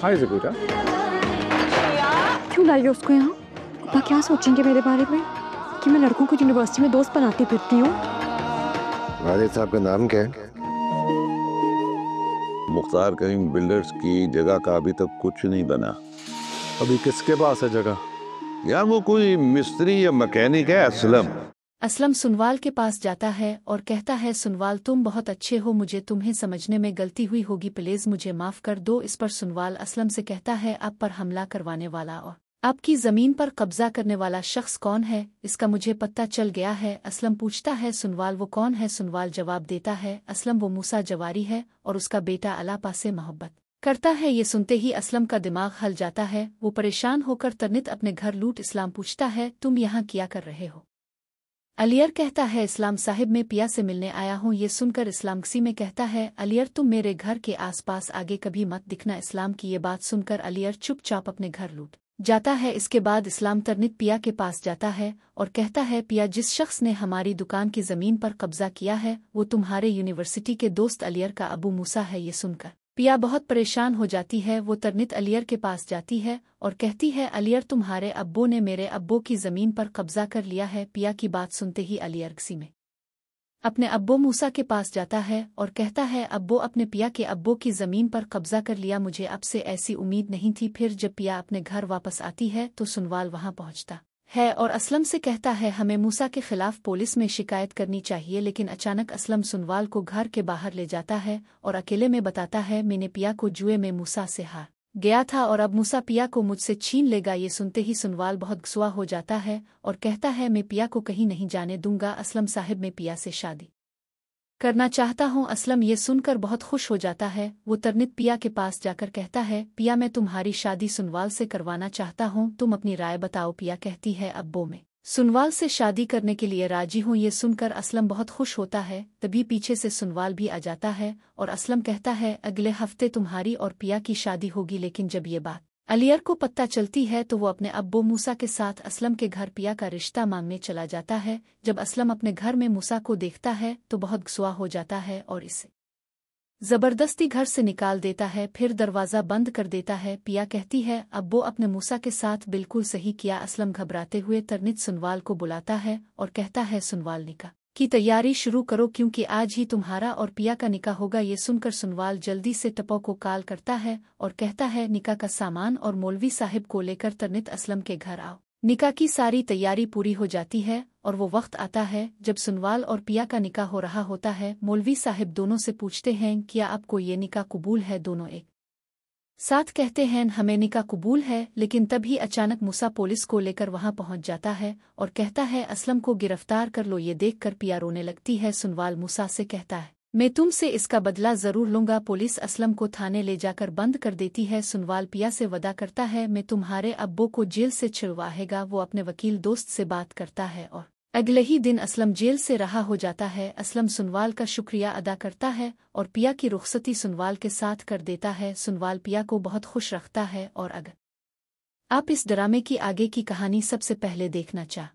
हाय ज़कूरा। क्यों लाई हो उसको यहाँ? पापा क्या सोचेंगे मेरे बारे में कि मैं लड़कों को यूनिवर्सिटी में दोस्त बनाती फिरती हूँ? वालिद साहब का नाम क्या है? मुख्तार करीम बिल्डर्स की जगह का अभी तक कुछ नहीं बना। अभी किसके पास है जगह? यार वो कोई मिस्त्री या मैकेनिक है असलम। असलम सुनवाल के पास जाता है और कहता है, सुनवाल तुम बहुत अच्छे हो, मुझे तुम्हें समझने में गलती हुई होगी, प्लीज मुझे माफ कर दो। इस पर सुनवाल असलम से कहता है, आप पर हमला करवाने वाला और आपकी जमीन पर कब्जा करने वाला शख्स कौन है? इसका मुझे पता चल गया है। असलम पूछता है, सुनवाल वो कौन है? सुनवाल जवाब देता है, असलम वो मूसा जवारी है और उसका बेटा अलापा से मोहब्बत करता है। ये सुनते ही असलम का दिमाग हल जाता है। वो परेशान होकर तरनित अपने घर लूट। इस्लाम पूछता है, तुम यहाँ क्या कर रहे हो? अलियर कहता है, इस्लाम साहिब में पिया से मिलने आया हूँ। ये सुनकर इस्लाम किसी में कहता है, अलियर तुम मेरे घर के आसपास आगे कभी मत दिखना। इस्लाम की ये बात सुनकर अलियर चुपचाप अपने घर लूट जाता है। इसके बाद इस्लाम तरनित पिया के पास जाता है और कहता है, पिया जिस शख्स ने हमारी दुकान की जमीन पर कब्जा किया है वो तुम्हारे यूनिवर्सिटी के दोस्त अलियर का अबू मूसा है। ये सुनकर पिया बहुत परेशान हो जाती है। वो तरनित अलियर के पास जाती है और कहती है, अलियर तुम्हारे अब्बो ने मेरे अब्बो की जमीन पर कब्जा कर लिया है। पिया की बात सुनते ही अलियर किसी में अपने अब्बो मूसा के पास जाता है और कहता है, अब्बो अपने पिया के अब्बो की जमीन पर कब्जा कर लिया, मुझे अब से ऐसी उम्मीद नहीं थी। फिर जब पिया अपने घर वापस आती है तो सुनवाल वहां पहुंचता है और असलम से कहता है, हमें मूसा के खिलाफ पुलिस में शिकायत करनी चाहिए। लेकिन अचानक असलम सुनवाल को घर के बाहर ले जाता है और अकेले में बताता है, मैंने पिया को जुए में मूसा से हार गया था और अब मूसा पिया को मुझसे छीन लेगा। ये सुनते ही सुनवाल बहुत गुस्सा हो जाता है और कहता है, मैं पिया को कहीं नहीं जाने दूंगा। असलम साहिब मैं पिया से शादी करना चाहता हूँ। असलम ये सुनकर बहुत खुश हो जाता है। वो तरनित पिया के पास जाकर कहता है, पिया मैं तुम्हारी शादी सुनवाल से करवाना चाहता हूँ, तुम अपनी राय बताओ। पिया कहती है, अब्बो मैं सुनवाल से शादी करने के लिए राजी हूँ। ये सुनकर असलम बहुत खुश होता है। तभी पीछे से सुनवाल भी आ जाता है और असलम कहता है, अगले हफ्ते तुम्हारी और पिया की शादी होगी। लेकिन जब ये बात अलियर को पता चलती है तो वो अपने अब्बो मूसा के साथ असलम के घर पिया का रिश्ता मांगने चला जाता है। जब असलम अपने घर में मूसा को देखता है तो बहुत गुस्सा हो जाता है और इसे जबरदस्ती घर से निकाल देता है, फिर दरवाज़ा बंद कर देता है। पिया कहती है, अब्बो अपने मूसा के साथ बिल्कुल सही किया। असलम घबराते हुए तरनित सुनवाल को बुलाता है और कहता है, सुनवाल निकाह की तैयारी शुरू करो क्योंकि आज ही तुम्हारा और पिया का निकाह होगा। ये सुनकर सुनवाल जल्दी से टप्पो को कॉल करता है और कहता है, निकाह का सामान और मौलवी साहिब को लेकर तरनित असलम के घर आओ। निकाह की सारी तैयारी पूरी हो जाती है और वो वक्त आता है जब सुनवाल और पिया का निकाह हो रहा होता है। मौलवी साहिब दोनों से पूछते हैं, क्या आपको ये निकाह कबूल है? दोनों एक साथ कहते हैं, हमें निकाह कबूल है। लेकिन तभी अचानक मूसा पुलिस को लेकर वहां पहुंच जाता है और कहता है, असलम को गिरफ्तार कर लो। ये देखकर पिया रोने लगती है। सुनवाल मूसा से कहता है, मैं तुमसे इसका बदला जरूर लूंगा। पुलिस असलम को थाने ले जाकर बंद कर देती है। सुनवाल पिया से वदा करता है, मैं तुम्हारे अब्बो को जेल से छुड़वाएगा। वो अपने वकील दोस्त से बात करता है और अगले ही दिन असलम जेल से रहा हो जाता है। असलम सुनवाल का शुक्रिया अदा करता है और पिया की रुखसती सुनवाल के साथ कर देता है। सुनवाल पिया को बहुत खुश रखता है। और अगर आप इस ड्रामे की आगे की कहानी सबसे पहले देखना चाह